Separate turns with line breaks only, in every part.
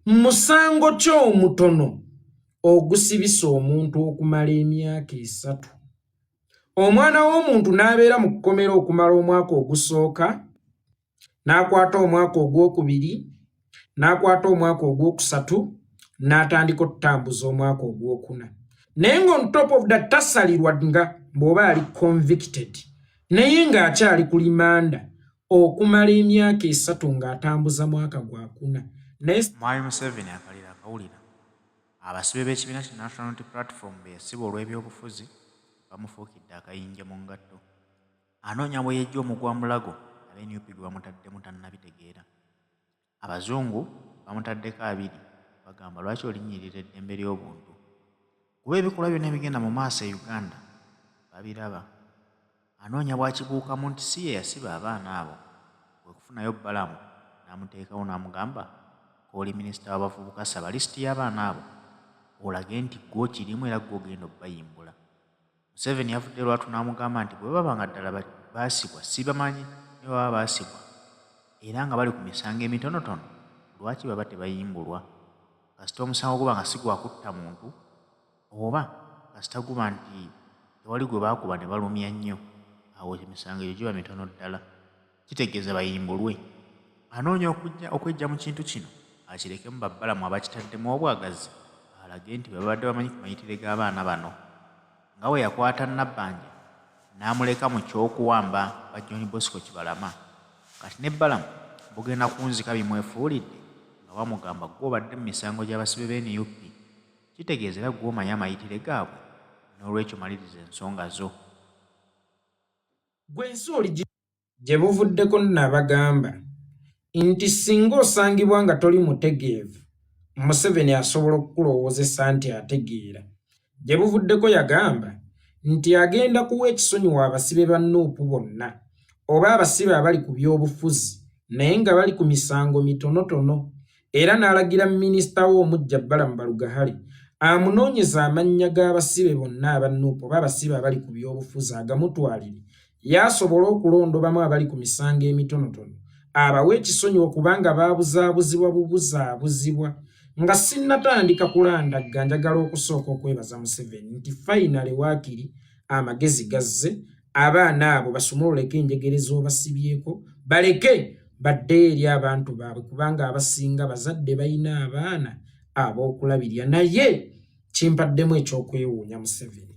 musango ky'omutono ogusibisa omuntu okumala emyaka 3. Omwana w'omuntu n'abeera mu kkomera okumala omwaka ogusooka, n'akwata omwaka ogwokubiri, n'akwata omwaka ogwokusatu, n'atandika okutambuza omwaka ogwokuna. Naye on top of that tasalirwa nga bw'oba ali convicted, naye ng'akyali ku limanda okumala emyaka 3 ng'atambuza mwaka gwakuna.
Mwami Museveni akalira akawulira abasibe b'ekibiina ki National Unity Platform beesiba olw'ebyobufuzi bamufuukidde akayinja mu ngatto. Anoonya bwe yejja omugwa mulago ab'NUP gwe bamutaddemu tannabitegeera. Abazungu bamutaddeko 2 bagamba lwaki olinyirira eddembe ly'obuntu. Kuba ebikolwa byonna ebigenda mu maaso e Uganda babiraba. Anoonya bw'akibuukamu nti si ye yasiba abaana abo, kwe kufunayo Balamu n'amuteekawo n'amugamba oli minisita w'abavubuka saba lisiti y'abaana abo olage nti gwo kirimu era gw'ogenda obbayimbula. Museveni yavudde lwatu n'amugamba nti bwe baba nga ddala baasibwa sibamanyi ne baba baasibwa era nga bali ku misango emitonotono lwaki baba tebayimbulwa. Kasita omusango guba nga si gwa kutta muntu oba kasita guba nti tewali gwe baakuba ne balumya nnyo, awo emisango egyo giba mitono ddala, kitegeeza bayimbulwe. Anoonya okwejja mu kintu kino akirekemu Balamu abakitaddemu obwagazi alage nti babadde bamanyi ku mayitire g'abaana bano. Nga we yakwata Nabbanja n'amuleka mu ky'okuwamba ba John Bosco Kibalama, kati ne Balamu bugenda kunzika bimwefuulidde nga bamugamba gwe obadde mu misango gy'abasibe b'NUP, kitegeeza era gwe omanyi amayitire gaabwe, n'olwekyo maliriza ensonga zo.
Gwe nsooli gye buvuddeko n'abagamba nti singa osangibwa nga toli mutegeevu, Museveni asobola okukulowoozesa nti ategeera. Gye buvuddeko yagamba nti agenda kuwa ekisonyiwo abasibe ba NUP bonna oba abasibe abali ku byobufuzi naye nga bali ku misango mitonotono, era n'alagira minisita w'omuggya Balamu Balugahali amunoonyeza amannya g'abasibe bonna aba NUP oba abasibe abali ku byobufuzi agamutwalire yasobola okulondobamu abali ku misango emitonotono abawe ekisonyiwo kubanga babuzaabuzibwa nga sinnatandika kulandagga. Njagala okusooka okwebaza Museveni nti finally waakiri amagezi gazze, abaana abo basumululeko enjegereza obasibyeko baleke badde eri abantu baabwe kubanga abasinga bazadde balina abaana ab'okulabirya. Naye kimpaddemu ekyokwewuunya Museveni,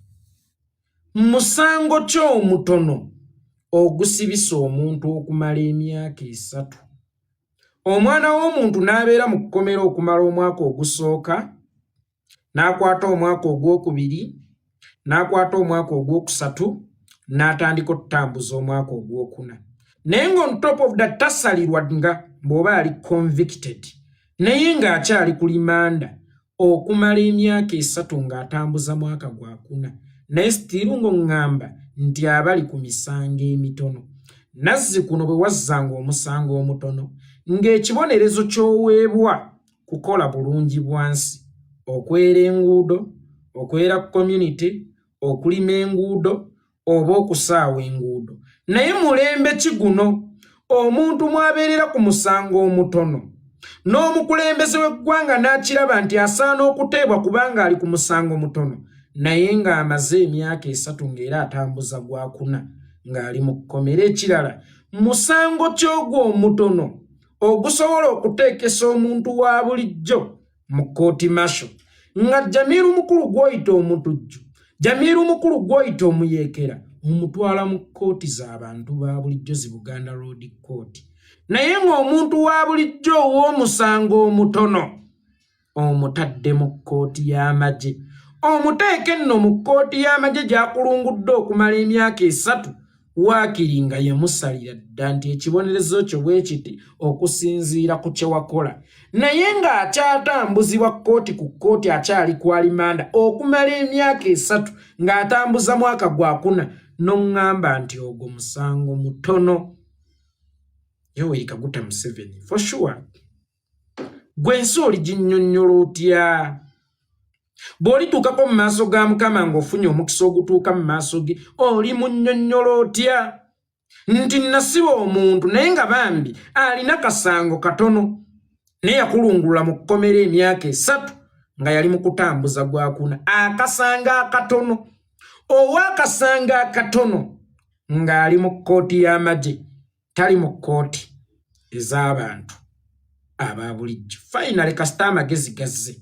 musango ky'omutono ogusibisa omuntu okumala emyaka 3. Omwana w'omuntu n'abeera mu kkomera okumala omwaka ogusooka, n'akwata omwaka ogwokubiri, n'akwata omwaka ogwokusatu, n'atandika okutambuza omwaka ogwokuna. Naye on top of that tasalirwa nga bw'oba ali convicted, naye ng'akyali ku limanda okumala emyaka 3 ng'atambuza mwaka gwakuna. Naye sitiru ng'oŋŋamba nti abali ku misango emitono. Nazzikuno bwe wazzanga omusango omutono ng'ekibonerezo ky'oweebwa kukola bulungi bwansi, okwera enguudo, okwera community, okulima enguudo oba okusaawa enguudo. Naye mulembe kiguno omuntu mwabeerera ku musango omutono n'omukulembeze w'eggwanga n'akiraba nti asaana okuteebwa kubanga ali ku musango omutono, naye ng'amaze emyaka 3 ng'era atambuza gwakuna ng'ali mu kkomera. Ekirala musango ky'ogwo omutono ogusobola okuteekesa omuntu wa bulijjo mu kooti masho nga Jamiru mukulu gw'oyita omutujju, Jamiru mukulu gw'oyita omuyeekera, omutwala mu kooti z'abantu ba bulijjo zi Buganda Road Court. Naye ng'omuntu wa bulijjo ow'omusango omutono omutadde mu kooti y'amagye, omuteeke nno mu kooti y'amagye gy'akulungudde okumala emyaka 3, waakiri nga yamusalira dda nti ekibonerezo kyo bwe kiti okusinziira ku kye wakola, naye ng'akyatambuzibwa kooti ku kooti akyali ku alimanda okumala emyaka 3 ng'atambuza mwaka gwakuna, n'oŋŋamba nti ogwo musango mutono. Yoweri Kaguta Museveni for sure. Gwe ensi oliginnyonnyola otya? Bw'olituukako mu maaso ga Mukama ng'ofunye omukisa ogutuuka mu maaso ge oli munnyonnyola otya? Nti nasiba omuntu naye nga bambi alina kasango katono. ne yakulungula mu kkomera emyaka 3 nga yali mu kutambuza gwakuna akasanga akatono owakasanga akatono nga ali mu kkooti y'amagye tali mu kkooti ez'abantu ababulijjo. Finally kasita amagezi gazze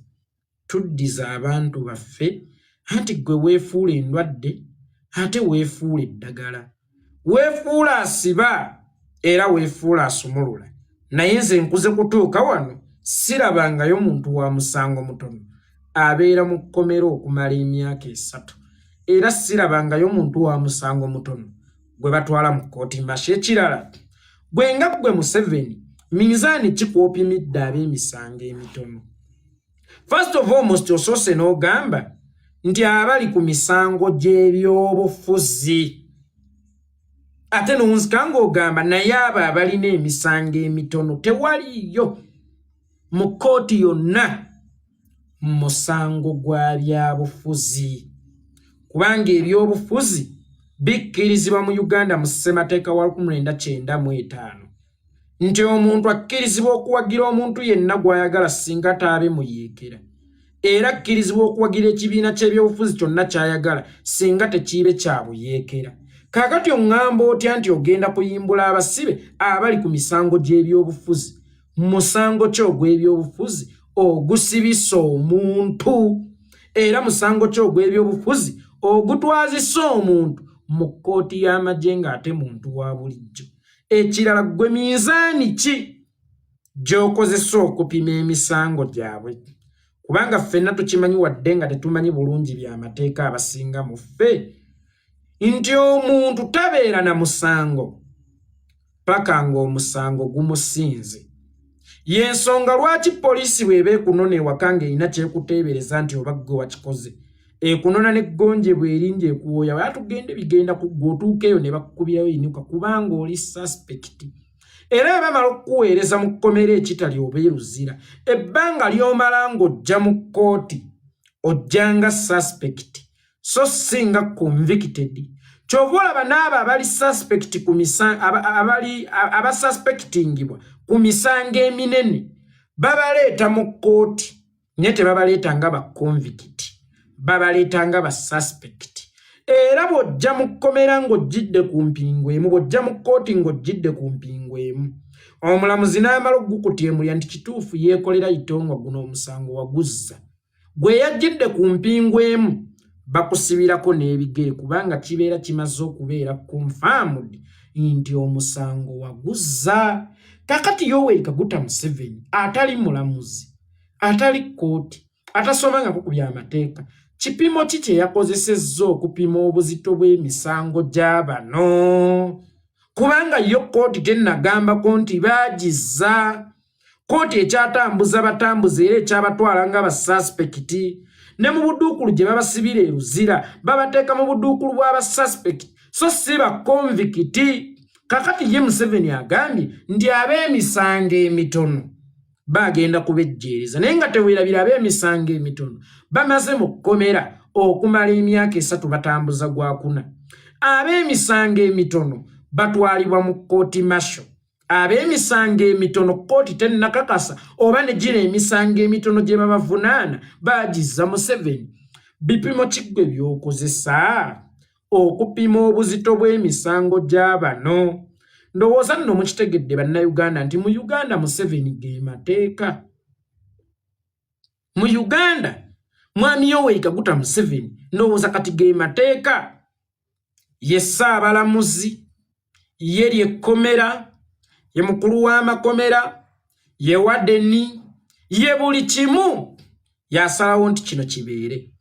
tuddiza abantu baffe anti gwe weefuula endwadde ate weefuula eddagala weefuula asiba era weefuula asumulula. Naye nze nkuze kutuuka wano sirabangayo muntu wa musango mutono abeera mu kkomera okumala emyaka 3 era sirabangayo muntu wa musango mutono gwe batwala mu kkooti mashe. Ekirala gwe nga gwe Museveni minzaani kikuopimidde ab'emisango emitono. First of all most osoose n'ogamba nti abali ku misango gy'ebyobufuzi ate n'onzika ng'ogamba naye abo abalina emisango emitono tewaliyo mu kkooti yonna musango gwa byabufuzi kubanga ebyobufuzi bikkirizibwa mu Uganda mu ssemateeka wa 1995 nti omuntu akkirizibwa okuwagira omuntu yenna gw'ayagala singa taabe muyeekera era akkirizibwa okuwagira ekibiina ky'ebyobufuzi kyonna ky'ayagala singa tekiibe kya buyeekera. Kaakati oŋŋamba otya nti ogenda kuyimbula abasibe abali ku misango gy'ebyobufuzi musango ki ogw'ebyobufuzi ogusibisa omuntu era musango ki ogw'ebyobufuzi ogutwazisa omuntu mu kkooti y'amagye ng'ate muntu wa bulijjo. Ekirala gwe minzaani ki gy'okozesa okupima emisango gyabwe kubanga ffenna tukimanyi wadde nga tetumanyi bulungi by'amateeka abasinga mu ffe nti omuntu tabeera na musango paka ng'omusango gumusinze. Yensonga lwaki poliisi bw'eba ekunona ewaka ng'erina kyekuteebereza nti oba ggwe wakikoze ekunona n'eggonjebwa eringi ekuwooya batugende bigenda kuggw'otuukeeyo ne bakukubirayo enyuka kubanga oli suspect era bamala okukuweereza mu kkomera ekitali obeeruzira ebbanga ly'omala ng'ojja mu kkooti ojjanga suspect so singa convicted. Kyova olaba n'abo abali suspect ku misango abasuspectingibwa ku misango eminene babaleeta mu kkooti naye tebabaleeta nga baconvict babaleeta nga basuspect. Era bw'ojja mu kkomera ng'ojjidde ku mpingo emu bw'ojja mu kkooti ng'ojjidde ku mpingo emu omulamuzi n'amala okukutyemulya nti kituufu yeekolera itongwa guno omusango waguzza gwe yajjidde ku mpingo emu bakusibirako n'ebigere kubanga kibeera kimaze okubeera confirmed nti omusango waguzza. Kakati Yoweri Kaguta Museveni atali mulamuzi atali kkooti atasomangako ku by'amateeka kipimo ki kye yakozesezza okupima obuzito bw'emisango gy'abano kubanga yo kkooti tennagambako nti baagizza kkooti ekyatambuza batambuzi era ekyabatwala nga basuspect ne mu buduukulu gye babasibira eruzira babateeka mu buduukulu bw'abasuspect so si baconvict. Kakati ye Museveni agambye nti ab'emisango emitono bagenda kubejjeereza naye nga teweerabira ab'emisango emitono bamaze mu kkomera okumala emyaka 3 batambuza gwakuna. Ab'emisango emitono batwalibwa mu kkooti masho ab'emisango emitono kkooti tennakakasa oba ne gira emisango emitono gye babavunaana baagizza Museveni. Bipimo ki ggwe by'okozesa okupima obuzito bw'emisango gy'abano? Ndowooza nno mukitegedde bannayuganda nti mu Uganda Museveni ge mateeka. Mu Uganda mwami Yoweri Kaguta Museveni ndowooza kati ge mateeka. Ye ssaabalamuzi ye lyekkomera ye mukulu w'amakomera ye wadeni ye buli kimu yasalawo nti kino kibeere.